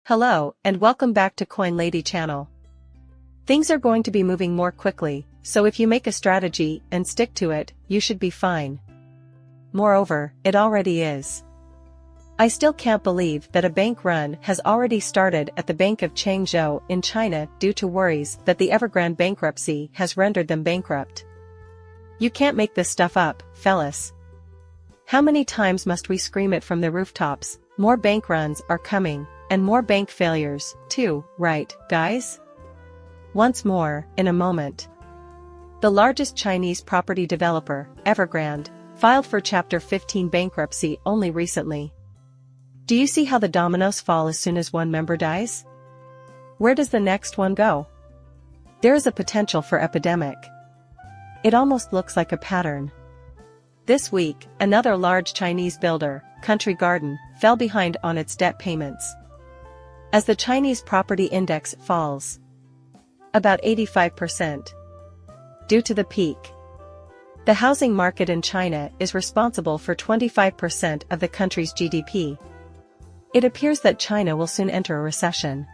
Hello, and welcome back to Coin Lady channel. Things are going to be moving more quickly, so if you make a strategy and stick to it, you should be fine. Moreover, it already is. I still can't believe that a bank run has already started at the Bank of Changzhou in China due to worries that the Evergrande bankruptcy has rendered them bankrupt. You can't make this stuff up, fellas. How many times must we scream it from the rooftops? More bank runs are coming. And more bank failures, too, right, guys? Once more, in a moment. The largest Chinese property developer, Evergrande, filed for Chapter 15 bankruptcy only recently. Do you see how the dominoes fall as soon as one member dies? Where does the next one go? There is a potential for epidemic. It almost looks like a pattern. This week, another large Chinese builder, Country Garden, fell behind on its debt payments. As the Chinese property index falls about 85% due to the peak. The housing market in China is responsible for 25% of the country's GDP. It appears that China will soon enter a recession.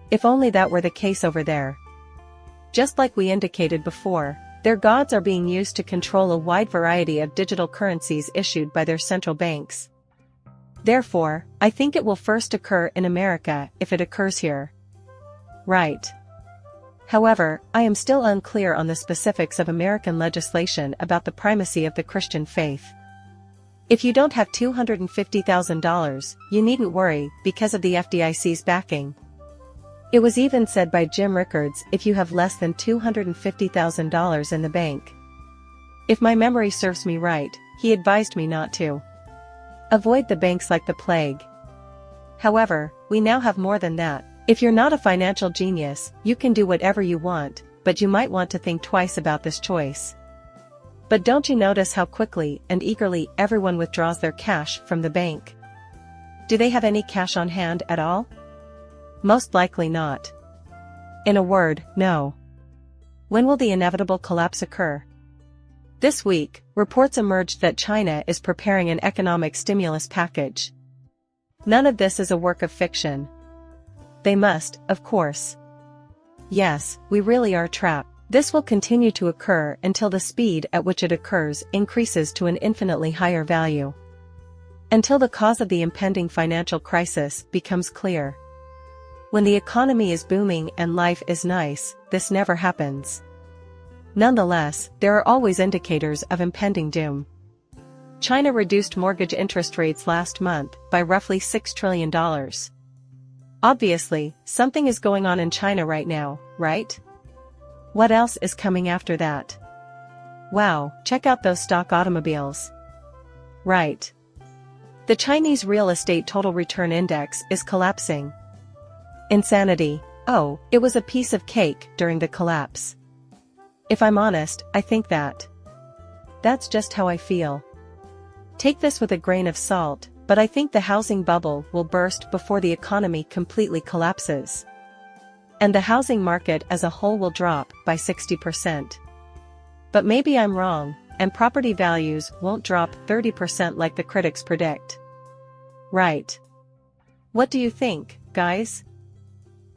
If only that were the case over there. Just like we indicated before, their gods are being used to control a wide variety of digital currencies issued by their central banks. Therefore, I think it will first occur in America if it occurs here. Right. However, I am still unclear on the specifics of American legislation about the primacy of the Christian faith. If you don't have $250,000, you needn't worry because of the FDIC's backing. It was even said by Jim Rickards if you have less than $250,000 in the bank. If my memory serves me right, he advised me not to avoid the banks like the plague. However, we now have more than that. If you're not a financial genius, you can do whatever you want, but you might want to think twice about this choice. But don't you notice how quickly and eagerly everyone withdraws their cash from the bank? Do they have any cash on hand at all? Most likely not. In a word, no. When will the inevitable collapse occur? This week, reports emerged that China is preparing an economic stimulus package. None of this is a work of fiction. They must, of course. Yes, we really are trapped. This will continue to occur until the speed at which it occurs increases to an infinitely higher value. Until the cause of the impending financial crisis becomes clear. When the economy is booming and life is nice, this never happens. Nonetheless, there are always indicators of impending doom. China reduced mortgage interest rates last month by roughly $6 trillion. Obviously, something is going on in China right now, right? What else is coming after that? Wow, check out those stock automobiles. Right. The Chinese real estate total return index is collapsing. Insanity. Oh, it was a piece of cake during the collapse. If I'm honest, I think that's just how I feel. Take this with a grain of salt, but I think the housing bubble will burst before the economy completely collapses. And the housing market as a whole will drop by 60%. But maybe I'm wrong, and property values won't drop 30% like the critics predict. Right. What do you think, guys?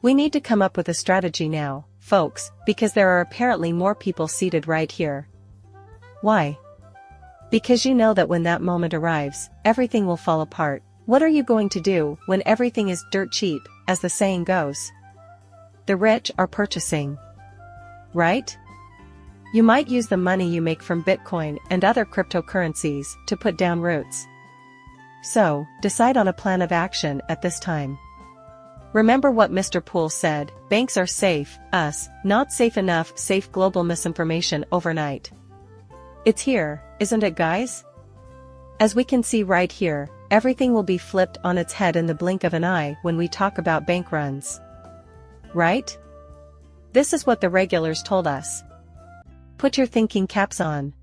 We need to come up with a strategy now, folks, because there are apparently more people seated right here. Why? Because you know that when that moment arrives, everything will fall apart. What are you going to do when everything is dirt cheap, as the saying goes? The rich are purchasing. Right? You might use the money you make from Bitcoin and other cryptocurrencies to put down roots. So, decide on a plan of action at this time. Remember what Mr. Poole said, banks are safe, us, not safe enough. Safe global misinformation overnight. It's here, isn't it, guys? As we can see right here, everything will be flipped on its head in the blink of an eye when we talk about bank runs. Right? This is what the regulars told us. Put your thinking caps on.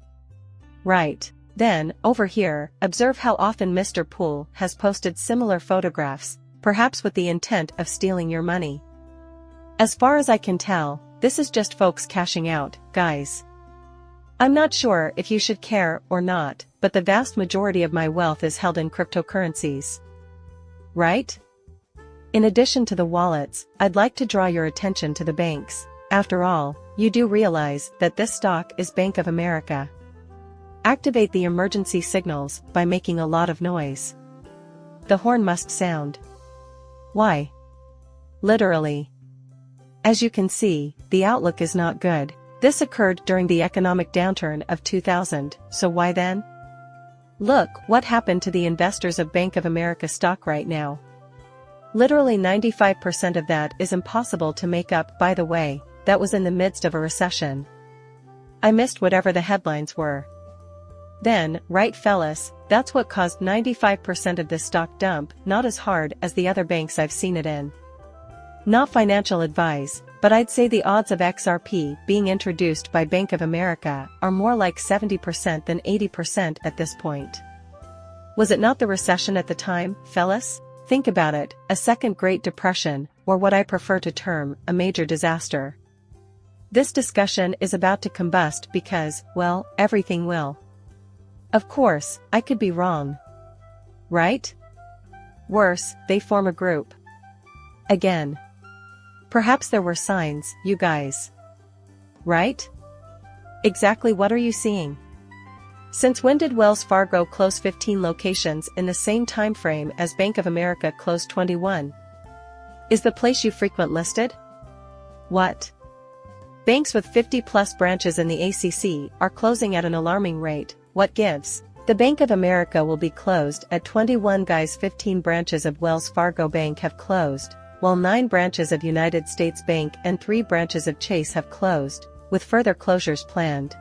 Right. Then, over here, observe how often Mr. Poole has posted similar photographs, perhaps with the intent of stealing your money. As far as I can tell, this is just folks cashing out, guys. I'm not sure if you should care or not, but the vast majority of my wealth is held in cryptocurrencies. Right? In addition to the wallets, I'd like to draw your attention to the banks. After all, you do realize that this stock is Bank of America. Activate the emergency signals by making a lot of noise. The horn must sound. Why? Literally. As you can see, the outlook is not good. This occurred during the economic downturn of 2000, so why then? Look what happened to the investors of Bank of America stock right now. Literally 95% of that is impossible to make up. By the way, that was in the midst of a recession. I missed whatever the headlines were. Then, right fellas, that's what caused 95% of this stock dump, not as hard as the other banks I've seen it in. Not financial advice, but I'd say the odds of XRP being introduced by Bank of America are more like 70% than 80% at this point. Was it not the recession at the time, fellas? Think about it, a second Great Depression, or what I prefer to term, a major disaster. This discussion is about to combust because, well, everything will. Of course, I could be wrong. Right? Worse, they form a group. Again. Perhaps there were signs, you guys. Right? Exactly what are you seeing? Since when did Wells Fargo close 15 locations in the same time frame as Bank of America closed 21? Is the place you frequent listed? What? Banks with 50-plus branches in the ACC are closing at an alarming rate. What gives? The Bank of America will be closed at 21 guys. 15 branches of Wells Fargo Bank have closed, while 9 branches of United States Bank and 3 branches of Chase have closed, with further closures planned.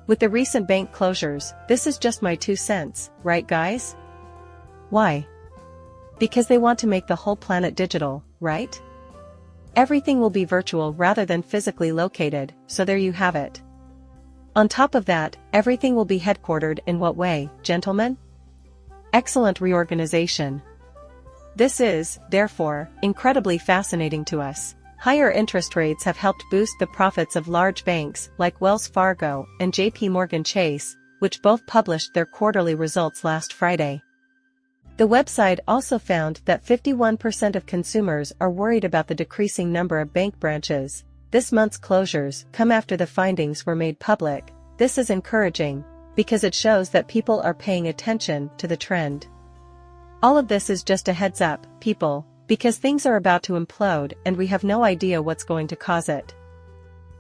With the recent bank closures, this is just my 2 cents, right guys? Why? Because they want to make the whole planet digital, right? Everything will be virtual rather than physically located, so there you have it. On top of that, everything will be headquartered in what way, gentlemen? Excellent reorganization. This is, therefore, incredibly fascinating to us. Higher interest rates have helped boost the profits of large banks like Wells Fargo and JP Chase, which both published their quarterly results last Friday. The website also found that 51% of consumers are worried about the decreasing number of bank branches. This month's closures come after the findings were made public. This is encouraging, because it shows that people are paying attention to the trend. All of this is just a heads up, people, because things are about to implode and we have no idea what's going to cause it.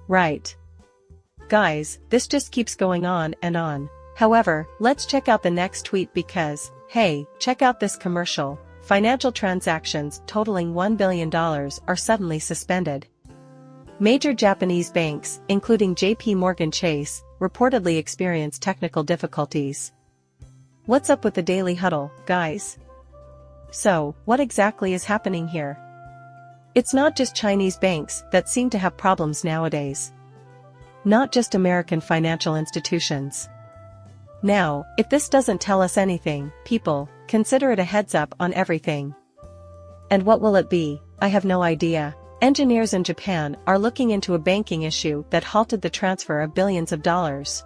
Right. Guys, this just keeps going on and on. However, let's check out the next tweet because, hey, check out this commercial. Financial transactions totaling $1 billion are suddenly suspended. Major Japanese banks, including JP Chase, reportedly experienced technical difficulties. What's up with the daily huddle, guys? So, what exactly is happening here? It's not just Chinese banks that seem to have problems nowadays. Not just American financial institutions. Now, if this doesn't tell us anything, people, consider it a heads up on everything. And what will it be? I have no idea. Engineers in Japan are looking into a banking issue that halted the transfer of billions of dollars.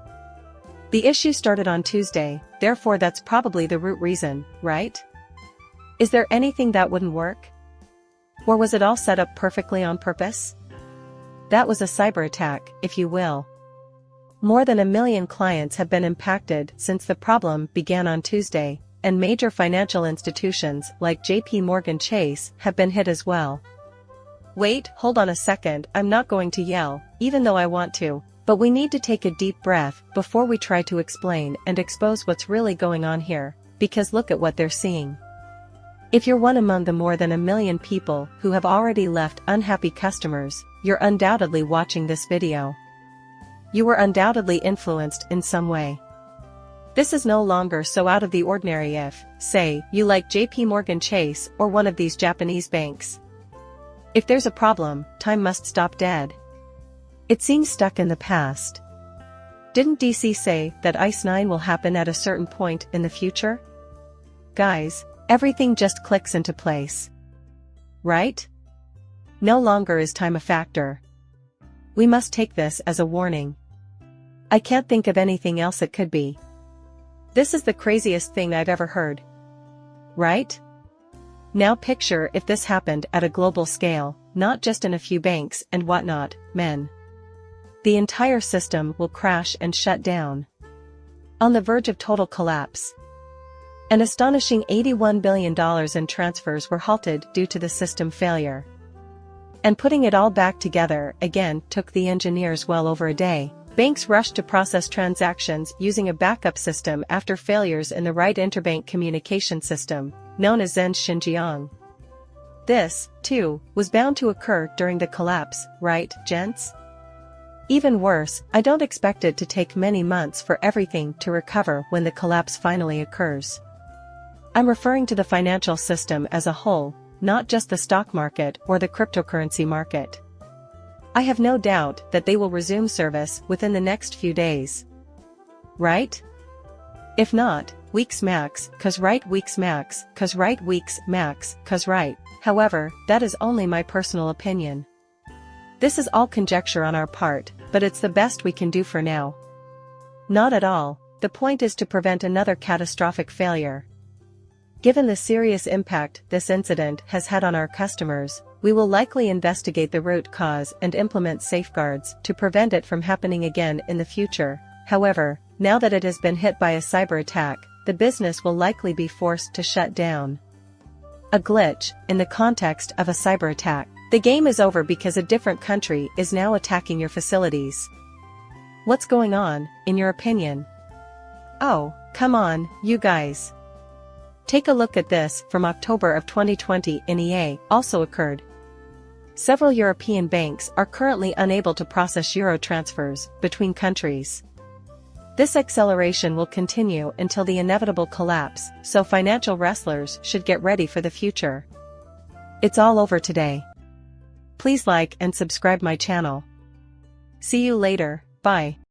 The issue started on Tuesday, therefore that's probably the root reason, right? Is there anything that wouldn't work? Or was it all set up perfectly on purpose? That was a cyber attack, if you will. More than 1 million clients have been impacted since the problem began on Tuesday, and major financial institutions like JP Chase have been hit as well. Wait, hold on a second, I'm not going to yell, even though I want to, but we need to take a deep breath before we try to explain and expose what's really going on here, because look at what they're seeing. If you're one among the more than 1 million people who have already left unhappy customers, you're undoubtedly watching this video. You were undoubtedly influenced in some way. This is no longer so out of the ordinary if, say, you like JP Chase or one of these Japanese banks. If there's a problem, time must stop dead. It seems stuck in the past. Didn't DC say that ICE 9 will happen at a certain point in the future? Guys, everything just clicks into place. Right? No longer is time a factor. We must take this as a warning. I can't think of anything else it could be. This is the craziest thing I've ever heard. Right? Now picture if this happened at a global scale, not just in a few banks and whatnot, men. The entire system will crash and shut down. On the verge of total collapse. An astonishing $81 billion in transfers were halted due to the system failure. And putting it all back together again took the engineers well over a day. Banks rushed to process transactions using a backup system after failures in the right interbank communication system, known as Zen Xinjiang. This, too, was bound to occur during the collapse, right, gents? Even worse, I don't expect it to take many months for everything to recover when the collapse finally occurs. I'm referring to the financial system as a whole, not just the stock market or the cryptocurrency market. I have no doubt that they will resume service within the next few days. Right? If not, weeks max, 'cause right weeks max, 'cause right weeks max, 'cause right. However, that is only my personal opinion. This is all conjecture on our part, but it's the best we can do for now. Not at all, the point is to prevent another catastrophic failure. Given the serious impact this incident has had on our customers, we will likely investigate the root cause and implement safeguards to prevent it from happening again in the future. However, now that it has been hit by a cyber attack, the business will likely be forced to shut down. A glitch, in the context of a cyber attack. The game is over because a different country is now attacking your facilities. What's going on, in your opinion? Oh, come on, you guys. Take a look at this. From October of 2020 in EA also occurred. Several European banks are currently unable to process euro transfers between countries. This acceleration will continue until the inevitable collapse, so financial wrestlers should get ready for the future. It's all over today. Please like and subscribe my channel. See you later, bye.